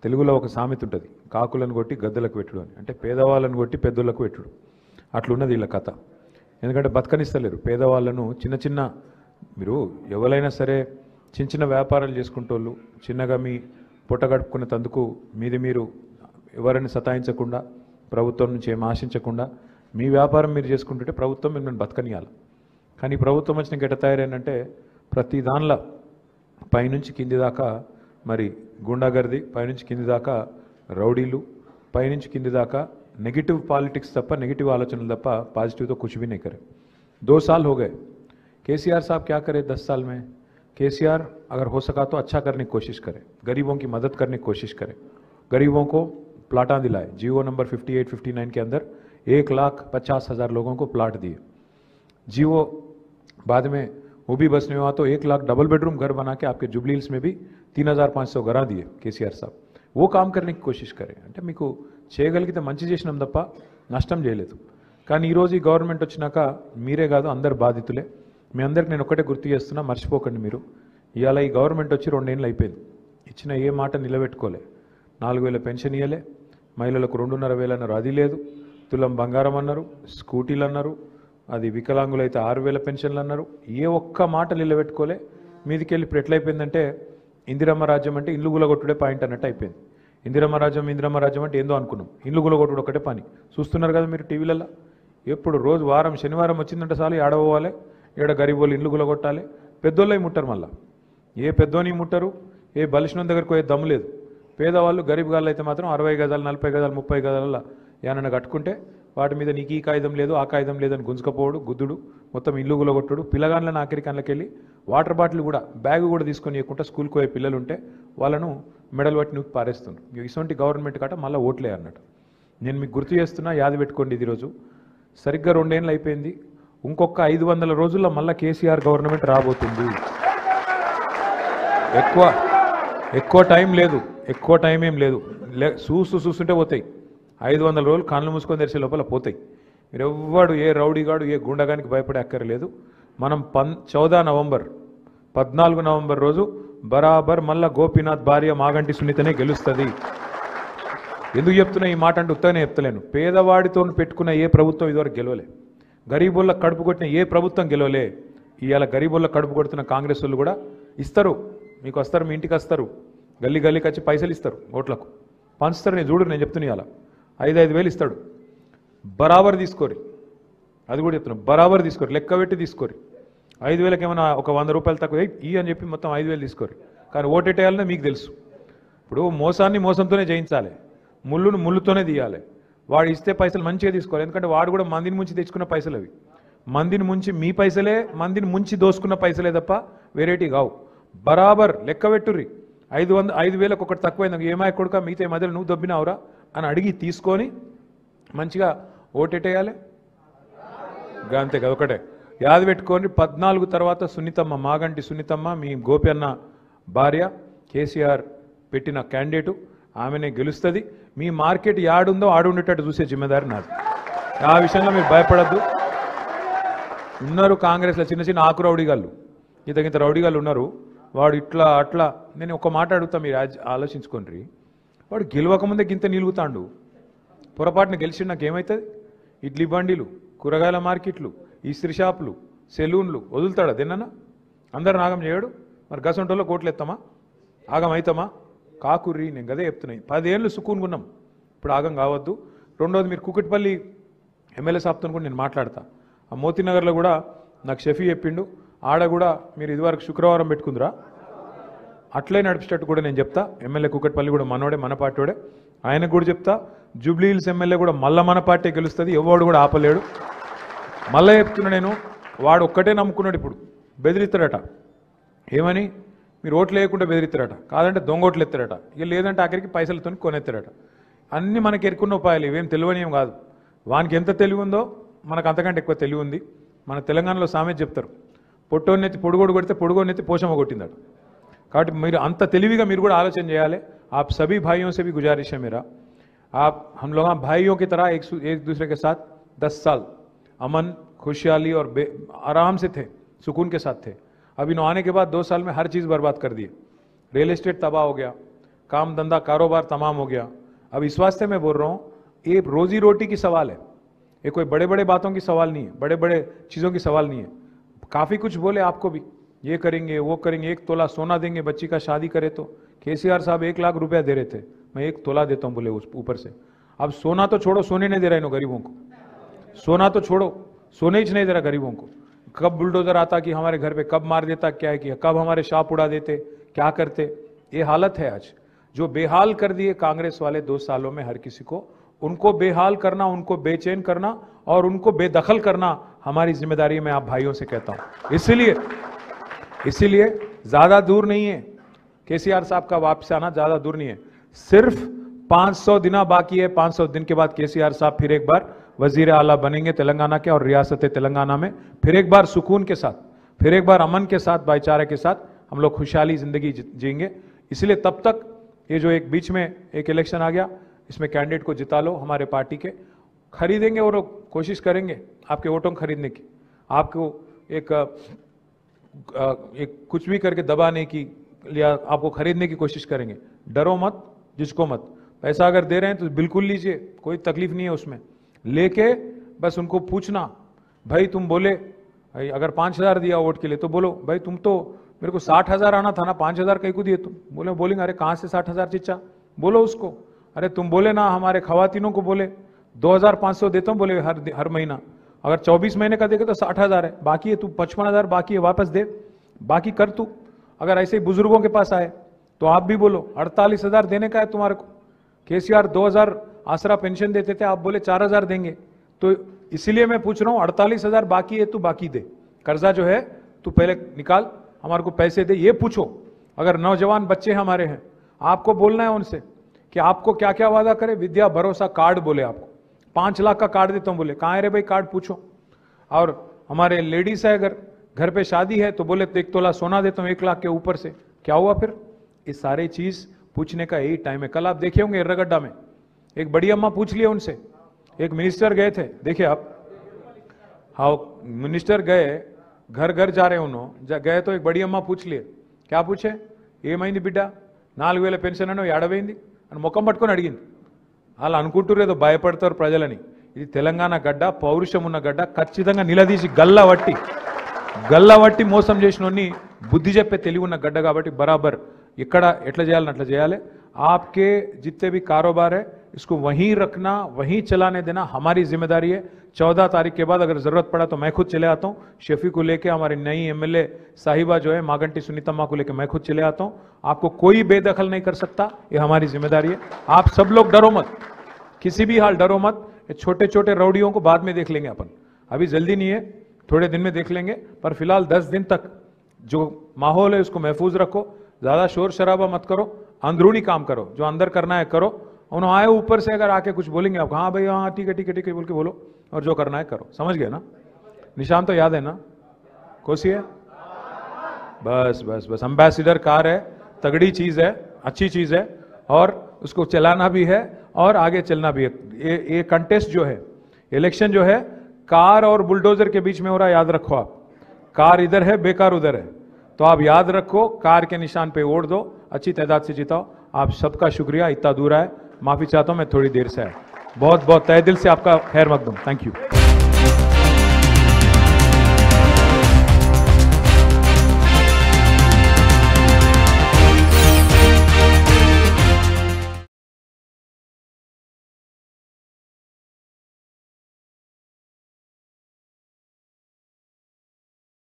తెలుగులో ఒక సామెత ఉంటుంది, కాకులను కొట్టి గద్దలకు పెట్టుడు అని. అంటే పేదవాళ్ళను కొట్టి పెద్దోళ్ళకు పెట్టుడు. అట్లున్నది వీళ్ళ కథ. ఎందుకంటే బతకనిస్తలేరు పేదవాళ్ళను. చిన్న చిన్న మీరు ఎవరైనా సరే చిన్న చిన్న వ్యాపారాలు చేసుకుంటోళ్ళు, చిన్నగా మీ పొట్ట గడుపుకునే తందుకు మీది మీరు ఎవరిని సతాయించకుండా, ప్రభుత్వం నుంచి ఏం ఆశించకుండా మీ వ్యాపారం మీరు చేసుకుంటుంటే ప్రభుత్వం మిమ్మల్ని బతకనియాలి. కానీ ప్రభుత్వం వచ్చిన గెట తయారైందంటే ప్రతి దానిలో పైనుంచి కింది దాకా మరి గుండాగర్ది, పైనుంచి కింది దాకా రౌడీలు, పైనుంచి కింది దాకా నెగిటిव पॉलिटिक्स तप नेगेटिव आलोचनल तप पॉजिटिव तो कुछ भी नहीं करे। 2 साल हो गए, केसीआर साहब क्या करे 10 साल में? केसीआर अगर हो सका तो अच्छा करने की कोशिश करे, गरीबों की मदद करने की कोशिश करे, गरीबों को प्लाटा दिलाए। जियो नंबर 58-59 के अंदर 1,50,000 लोगों को प्लाट दिए। जियो बाद में वो भी बस नहीं हुआ तो 1 लाख डबल बेडरूम घर बना के आपके जुबली हिल्स में भी 3,500 घर दिए केसीआर साहब। वो काम करने की कोशिश करें। అంటే మీకు చేయగలిగితే మంచి చేసినాం తప్ప నష్టం చేయలేదు. కానీ ఈరోజు ఈ గవర్నమెంట్ వచ్చినాక మీరే కాదు అందరు బాధితులే. మీ అందరికి నేను ఒకటే గుర్తు చేస్తున్నా, మర్చిపోకండి మీరు. ఇవాళ ఈ గవర్నమెంట్ వచ్చి 2 ఏళ్ళు అయిపోయింది. ఇచ్చిన ఏ మాట నిలబెట్టుకోలే. 4,000 పెన్షన్ ఇవ్వలే, మహిళలకు 2,500 అన్నారు, అది లేదు. తులం బంగారం అన్నారు, స్కూటీలు అన్నారు, అది వికలాంగులైతే 6,000 పెన్షన్లు అన్నారు. ఏ ఒక్క మాట నిలబెట్టుకోలే. మీదికెళ్ళి ఇప్పుడు ఎట్లయిపోయిందంటే ఇందిరమ్మ రాజ్యం అంటే ఇల్లు గులగొట్టుడే పాయింట్ అన్నట్టు అయిపోయింది. ఇందిరమ్మ రాజ్యం అంటే ఏందో అనుకున్నాం, ఇల్లు గులగొట్టుడు ఒకటే పని. చూస్తున్నారు కదా మీరు టీవీలలో. ఎప్పుడు రోజు వారం శనివారం వచ్చిందంటే చాలు ఏడవాలి, ఏడ గరీబోళ్ళు ఇల్లు గులగొట్టాలి. పెద్దోళ్ళవి ముట్టరు, మళ్ళీ ఏ పెద్దోని ముట్టరు, ఏ బలిష్ణం దగ్గరకు పోయే దమ్ము లేదు. పేదవాళ్ళు గరీబ్ గాళ్ళు అయితే మాత్రం 60 గజాలు 40 గజాలు 30 గజాల ఏమన్నా కట్టుకుంటే వాటి మీద నీకు ఈ కాగితం లేదు ఆ కాగితం లేదని గుంజుకపోవడు, గుద్దుడు, మొత్తం ఇల్లు గులగొట్టుడు. పిల్లగాళ్ళని ఆఖరి కళ్ళకెళ్ళి వాటర్ బాటిల్ కూడా బ్యాగ్ కూడా తీసుకొని ఇవ్వకుండా స్కూల్కి పోయే పిల్లలు ఉంటే వాళ్ళను మెడల్ పట్టి నూకి పారేస్తున్నారు. ఇటువంటి గవర్నమెంట్ కాట మళ్ళీ ఓట్లే అన్నట్టు. నేను మీకు గుర్తు చేస్తున్నా, యాది పెట్టుకోండి. ఇది రోజు సరిగ్గా 2 ఏళ్ళు అయిపోయింది. ఇంకొక 500 రోజుల్లో మళ్ళీ కేసీఆర్ గవర్నమెంట్ రాబోతుంది. ఎక్కువ టైం లేదు, ఎక్కువ టైం ఏం లేదు. చూస్తుంటే పోతాయి. 500 రోజులు కళ్ళు మూసుకొని తెరిచే లోపల పోతాయి. మీరు ఎవ్వడు ఏ రౌడీగాడు ఏ గుండగానికి భయపడే అక్కర్లేదు. మనం 14 నవంబర్ రోజు బరాబర్ మళ్ళా గోపీనాథ్ భార్య మాగంటి సునీతనే గెలుస్తుంది. ఎందుకు చెప్తున్నా ఈ మాట అంటే ఉత్తగానే చెప్తలేను. పేదవాడితో పెట్టుకున్న ఏ ప్రభుత్వం ఇదివరకు గెలవలే. గరీబుల్ల కడుపు కొట్టిన ఏ ప్రభుత్వం గెలవలే. ఇవాళ గరీబుల్ల కడుపు కొడుతున్న కాంగ్రెస్ వాళ్ళు కూడా ఇస్తారు, మీకు వస్తారు, మీ ఇంటికి వస్తారు, గల్లీకి వచ్చి పైసలు ఇస్తారు, ఓట్లకు పంచుతారు. నేను చూడు, నేను చెప్తున్నా ఇవాళ 5,000 ఇస్తాడు. బరాబర్ తీసుకోరి, అది కూడా చెప్తున్నా, బరాబర్ తీసుకోరి, లెక్క పెట్టి తీసుకోరి. 5,000కి ఏమైనా ఒక 100 రూపాయలు తక్కువ ఈ అని చెప్పి మొత్తం 5,000 తీసుకోరి. కానీ ఓటేటేయాలనే మీకు తెలుసు. ఇప్పుడు మోసాన్ని మోసంతోనే జయించాలి, ముళ్ళును ముళ్ళుతోనే తీయాలి. వాడు ఇస్తే పైసలు మంచిగా తీసుకోవాలి. ఎందుకంటే వాడు కూడా మందిని ముంచి తెచ్చుకున్న పైసలు అవి. మందిని ముంచి మీ పైసలే, మందిని ముంచి దోసుకున్న పైసలే తప్ప వేరేటి కావు. బరాబర్ లెక్క పెట్టుర్రి. 5,000కి ఒకటి తక్కువైంది, ఏమాయ కొడుక మిగతా మధ్యలో నువ్వు దొబ్బినావురా అని అడిగి తీసుకొని మంచిగా ఓటేటేయాలి. అంతే కదా, ఒకటే యాది పెట్టుకొని. 14 తర్వాత సునీతమ్మ, మాగంటి సునీతమ్మ, మీ గోపి అన్న భార్య, కేసీఆర్ పెట్టిన క్యాండిడేటు, ఆమెనే గెలుస్తుంది. మీ మార్కెట్ యాడుందో ఆడు ఉండేటట్టు చూసే జిమ్మేదారి నాది. ఆ విషయంలో మీరు భయపడద్దు. ఉన్నారు కాంగ్రెస్లో చిన్న చిన్న ఆకు రౌడీగాళ్ళు, ఇంత రౌడీగాళ్ళు ఉన్నారు. వాడు ఇట్లా అట్లా. నేను ఒక మాట అడుగుతా, మీరు ఆలోచించుకోండి. వాడు గెలవకముందే గింత నిలుగుతాండు, పొరపాటున గెలిచి నాకు ఏమవుతుంది? ఇడ్లీ బండిలు, కూరగాయల మార్కెట్లు, ఇస్త్రీ షాపులు, సెలూన్లు వదులుతాడా తిన్నా? అందరు ఆగం చేయడు. మరి గసంటోలో కోట్లు ఎత్తామా? ఆగం అవుతామా? కాకుర్రి. నేను గదే చెప్తున్నాయి. 10 ఏళ్ళు సుకూన్గున్నాం, ఇప్పుడు ఆగం కావద్దు. రెండోది, మీరు కుకట్పల్లి ఎమ్మెల్యే సాబ్తో కూడా నేను మాట్లాడతా. ఆ మోతీనగర్లో కూడా నాకు షఫీ చెప్పిండు, ఆడ కూడా మీరు ఇదివరకు శుక్రవారం పెట్టుకుందిరా, అట్లే నడిపించేటట్టు కూడా నేను చెప్తా. ఎమ్మెల్యే కుకట్పల్లి కూడా మనోడే, మన పార్టీడే, ఆయనకు కూడా చెప్తా. జూబ్లీ హిల్స్ ఎమ్మెల్యే కూడా మళ్ళీ మన పార్టీ గెలుస్తుంది, ఎవడు కూడా ఆపలేడు. మళ్ళీ చెప్తున్నా నేను, వాడు ఒక్కటే నమ్ముకున్నాడు. ఇప్పుడు బెదిరిస్తాడట. ఏమని? మీరు ఓట్లు వేయకుండా బెదిరిస్తారట, కాదంటే దొంగ ఓట్లు ఎత్తారట, ఇక లేదంటే ఆఖరికి పైసలతో కొనెత్తారట. అన్నీ మనకి ఎరుకున్న ఉపాయాలు, ఇవేం తెలివనేం కాదు. వానికి ఎంత తెలివి ఉందో మనకు అంతకంటే ఎక్కువ తెలివి ఉంది. మన తెలంగాణలో సామెత చెప్తారు, పొట్టోన్నెత్తి పొడుగోడు కొడితే పొడుగోన్నెత్తి పోషమ్మ కొట్టిందట. కాబట్టి మీరు అంత తెలివిగా మీరు కూడా ఆలోచన చేయాలి. आप सभी भाइयों से भी गुजारिश है मेरा, आप हम लोग भाइयों की तरह एक दूसरे के साथ 10 साल अमन खुशहाली और आराम से थे, सुकून के साथ थे. अब इन आने के बाद 2 साल में हर चीज़ बर्बाद कर दी. रियल एस्टेट तबाह हो गया, काम धंधा कारोबार तमाम हो गया। अब इस वास्ते मैं बोल रहा हूँ, ये रोजी रोटी की सवाल है, ये कोई बड़े बड़े बातों की सवाल नहीं है, बड़े बड़े चीज़ों की सवाल नहीं है। काफ़ी कुछ बोले आपको भी, ये करेंगे वो करेंगे, 1 तोला सोना देंगे बच्ची का शादी करे तो। केसीआर साहब 1 लाख रुपया दे रहे थे, मैं 1 तोला देता हूँ बोले उस ऊपर से। अब सोना तो छोड़ो, सोने नहीं दे रहा इन गरीबों को, सोना तो छोड़ो, सोने ही नहीं दे रहा गरीबों को। कब बुलडोजर आता कि हमारे घर पे, कब मार देता, क्या है किया, कब हमारे शाप उड़ा देते, क्या करते। ये हालत है आज, जो बेहाल कर दिए कांग्रेस वाले 2 सालों में हर किसी को, उनको बेहाल करना, उनको बेचैन करना और उनको बेदखल करना हमारी जिम्मेदारी है, मैं आप भाइयों से कहता हूं। इसीलिए ज्यादा दूर नहीं है केसीआर साहब का वापस आना, ज्यादा दूर नहीं है, सिर्फ 500 दिन बाकी है। 500 दिन के बाद केसीआर साहब फिर एक बार वजीर आला बनेंगे तेलंगाना के, और रियासत तेलंगाना में फिर एक बार सुकून के साथ, फिर एक बार अमन के साथ, भाईचारे के साथ हम लोग खुशहाली जिंदगी जिएंगे। इसलिए तब तक ये जो एक बीच में एक इलेक्शन आ गया, इसमें कैंडिडेट को जिता लो हमारे पार्टी के, खरीदेंगे और कोशिश करेंगे आपके वोटों को खरीदने की, आपको एक कुछ भी करके दबाने की या आपको खरीदने की कोशिश करेंगे। डरो मत, जिसको मत। पैसा अगर दे रहे हैं तो बिल्कुल लीजिए, कोई तकलीफ नहीं है उसमें। लेके बस उनको पूछना, भाई तुम बोले भाई अगर 5,000 दिया वोट के लिए तो बोलो भाई तुम तो मेरे को 60,000 आना था ना, 5,000 कहीं को दिए तुम। बोलेंगे अरे कहाँ से 60,000 चिच्चा, बोलो उसको। अरे तुम बोले ना हमारे खवातीनों को बोले 2,500 देता हूँ बोले हर महीना, अगर 24 महीने का देगा तो 60,000 है, बाकी है तू 55,000 बाकी है, वापस दे, बाकी कर तू। अगर ऐसे ही बुजुर्गों के पास आए तो आप भी बोलो 48,000 देने का है तुम्हारे को। केसीआर 2,000 आसरा पेंशन देते थे, आप बोले 4,000 देंगे। तो इसीलिए मैं पूछ रहा हूं 48,000 बाकी है, तू बाकी दे, कर्जा जो है तू पहले निकाल, हमारे को पैसे दे। ये पूछो, अगर नौजवान बच्चे हमारे हैं, आपको बोलना है उनसे कि आपको क्या क्या वादा करे। विद्या भरोसा कार्ड बोले आपको 5 लाख का कार्ड देता हूं, बोले कहाँ है रे भाई कार्ड, पूछो। और हमारे लेडीज है, अगर घर पे शादी है तो बोले 1 तोला सोना देता हूं 1 लाख के ऊपर से, क्या हुआ फिर। ये सारे चीज पूछने का यही टाइम है। कल आप देखे होंगे एर्रगड्डा में एक बड़ी अम्मा पूछ लिया उनसे, एक मिनिस्टर गए थे, देखिए आप, हाँ मिनिस्टर गए, घर घर जा रहे उन्होंने गए तो एक बड़ी अम्मा पूछ लिए, क्या पूछे, ఏమైంది బిడ్డ 4,000 పెన్షన్ అనో ఏడవైంది అని ముఖం పట్టుకొని అడిగింది. వాళ్ళు అనుకుంటురేదో భయపడతారు ప్రజలని. ఇది తెలంగాణ గడ్డ, పౌరుషం ఉన్న గడ్డ, ఖచ్చితంగా నిలదీసి గల్లవట్టి మోసం చేసినోన్ని బుద్ధి చెప్పే తెలివి ఉన్న గడ్డ కాబట్టి బరాబర్ ఇక్కడ ఎట్లా చేయాలని అట్లా చేయాలి. आपके जितने भी कारोबार है इसको वहीं रखना, वहीं चलाने देना हमारी जिम्मेदारी है. 14 तारीख के बाद अगर जरूरत पड़ा तो मैं खुद चले आता हूं, शेफी को लेके, हमारी नई एमएलए साहिबा जो है मागंटी सुनीतम्मा को लेके मैं खुद चले आता हूं. आपको कोई बेदखल नहीं कर सकता, ये हमारी जिम्मेदारी है. आप सब लोग डरो मत, किसी भी हाल डरो मत. छोटे छोटे रौडियों को बाद में देख लेंगे अपन, अभी जल्दी नहीं है, थोड़े दिन में देख लेंगे. पर फिलहाल 10 दिन तक जो माहौल है उसको महफूज रखो, ज्यादा शोर शराबा मत करो, अंदरूनी काम करो, जो अंदर करना है करो. उन्होंने आए ऊपर से अगर आके कुछ बोलेंगे आप, हाँ भाई हाँ ठीक है ठीक है ठीक है बोल के बोलो, और जो करना है करो. समझ गए ना? निशान तो याद है ना? कोसी है, बस बस बस. एम्बेसडर कार है, तगड़ी चीज है, अच्छी चीज है, और उसको चलाना भी है और आगे चलना भी है. ये कंटेस्ट जो है, इलेक्शन जो है, कार और बुलडोजर के बीच में हो रहा है, याद रखो आप. कार इधर है, बेकार उधर है, तो आप याद रखो, कार के निशान पे वोट दो, अच्छी तादाद से जिताओ. आप सबका शुक्रिया. इतना दूर आए, माफी चाहता हूं, मैं थोड़ी देर से आया. बहुत बहुत तहे दिल से आपका खैर मकदम. Thank you.